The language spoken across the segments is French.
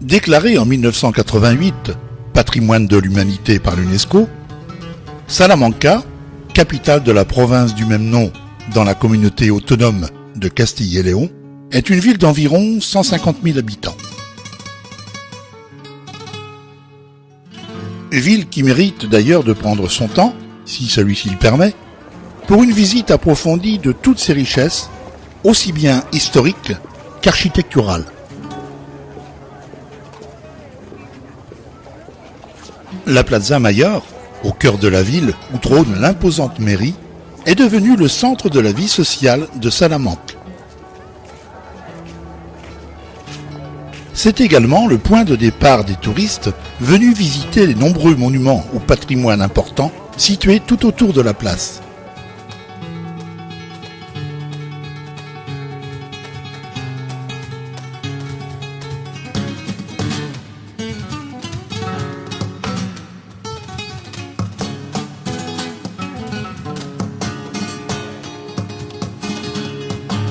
Déclarée en 1988 patrimoine de l'humanité par l'UNESCO, Salamanca, capitale de la province du même nom dans la communauté autonome de Castille et Léon, est une ville d'environ 150 000 habitants. Ville qui mérite d'ailleurs de prendre son temps, si celui-ci le permet, pour une visite approfondie de toutes ses richesses, aussi bien historiques qu'architecturales. La Plaza Mayor, au cœur de la ville où trône l'imposante mairie, est devenue le centre de la vie sociale de Salamanque. C'est également le point de départ des touristes venus visiter les nombreux monuments au patrimoine important situés tout autour de la place.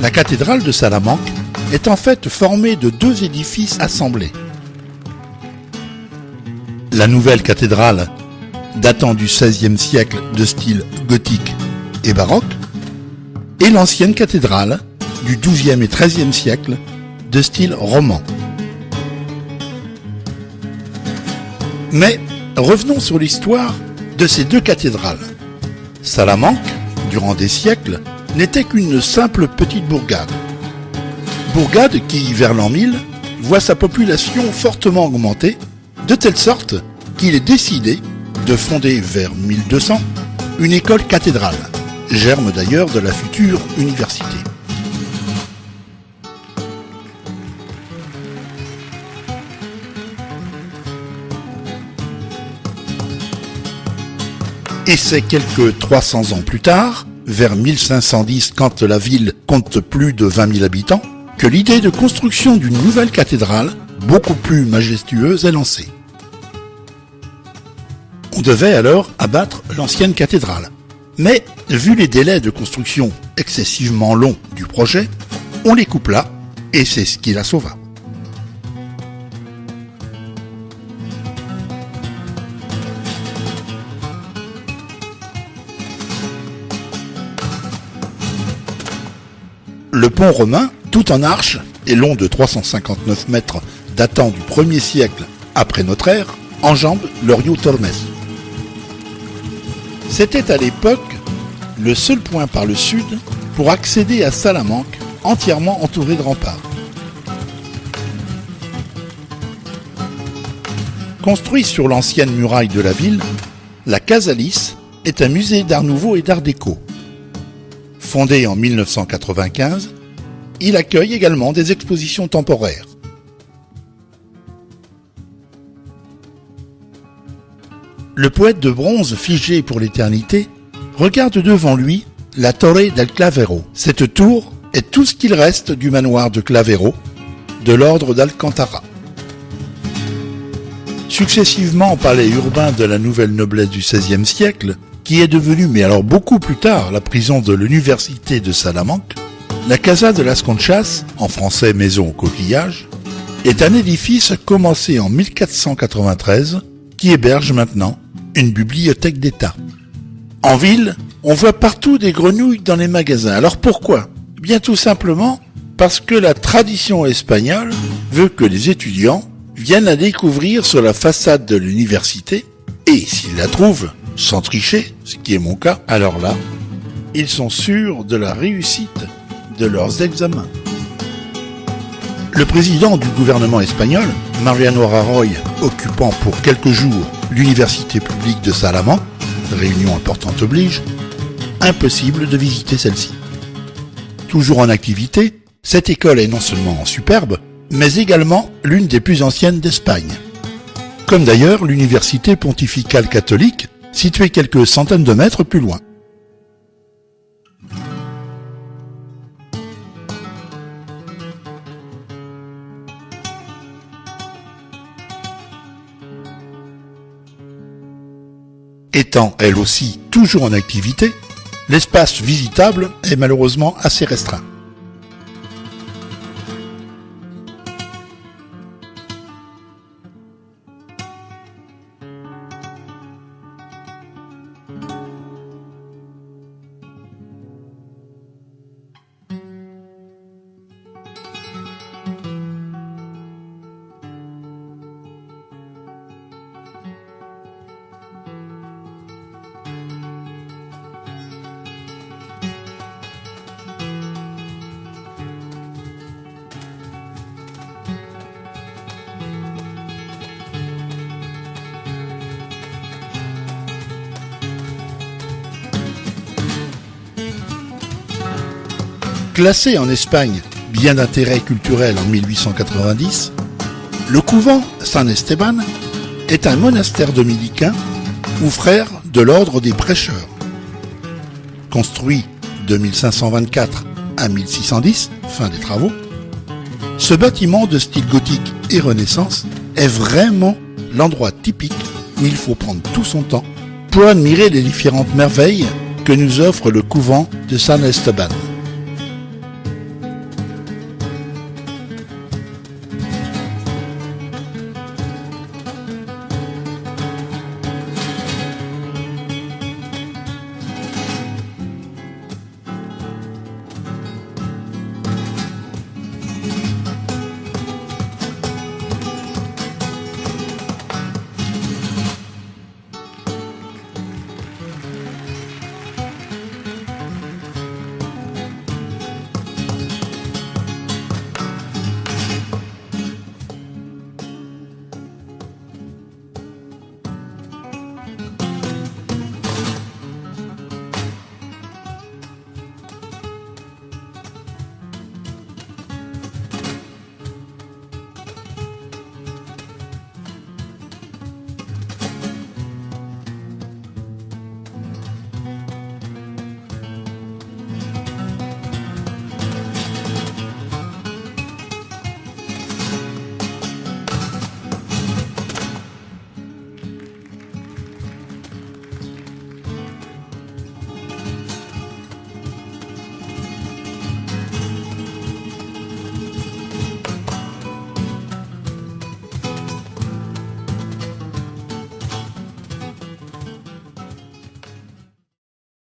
La cathédrale de Salamanque est en fait formée de deux édifices assemblés. La nouvelle cathédrale, datant du XVIe siècle de style gothique et baroque, et l'ancienne cathédrale du XIIe et XIIIe siècle de style roman. Mais revenons sur l'histoire de ces deux cathédrales. Salamanque, durant des siècles, n'était qu'une simple petite bourgade. Bourgade qui, vers l'an 1000, voit sa population fortement augmenter, de telle sorte qu'il est décidé de fonder vers 1200 une école cathédrale, germe d'ailleurs de la future université. Et c'est quelques 300 ans plus tard, vers 1510, quand la ville compte plus de 20 000 habitants, que l'idée de construction d'une nouvelle cathédrale, beaucoup plus majestueuse, est lancée. On devait alors abattre l'ancienne cathédrale. Mais, vu les délais de construction excessivement longs du projet, on les coupla, et c'est ce qui la sauva. Le pont romain, tout en arche et long de 359 mètres datant du 1er siècle après notre ère, enjambe le Rio Tormes. C'était à l'époque le seul point par le sud pour accéder à Salamanque, entièrement entouré de remparts. Construit sur l'ancienne muraille de la ville, la Casalis est un musée d'art nouveau et d'art déco. Fondé en 1995, il accueille également des expositions temporaires. Le poète de bronze figé pour l'éternité regarde devant lui la Torre del Clavero. Cette tour est tout ce qu'il reste du manoir de Clavero, de l'ordre d'Alcantara. Successivement palais urbain de la nouvelle noblesse du XVIe siècle, qui est devenue, mais alors beaucoup plus tard, la prison de l'université de Salamanque, la Casa de las Conchas, en français maison au coquillage, est un édifice commencé en 1493 qui héberge maintenant une bibliothèque d'État. En ville, on voit partout des grenouilles dans les magasins. Alors pourquoi ? Bien tout simplement parce que la tradition espagnole veut que les étudiants viennent la découvrir sur la façade de l'université et s'ils la trouvent sans tricher, ce qui est mon cas, alors là, ils sont sûrs de la réussite de leurs examens. Le président du gouvernement espagnol, Mariano Rajoy, occupant pour quelques jours l'université publique de Salamanque, réunion importante oblige, impossible de visiter celle-ci. Toujours en activité, cette école est non seulement superbe, mais également l'une des plus anciennes d'Espagne. Comme d'ailleurs l'université pontificale catholique, située quelques centaines de mètres plus loin. Étant elle aussi toujours en activité, l'espace visitable est malheureusement assez restreint. Classé en Espagne bien d'intérêt culturel en 1890, le couvent San Esteban est un monastère dominicain ou frère de l'ordre des prêcheurs. Construit de 1524 à 1610, fin des travaux, ce bâtiment de style gothique et renaissance est vraiment l'endroit typique où il faut prendre tout son temps pour admirer les différentes merveilles que nous offre le couvent de San Esteban.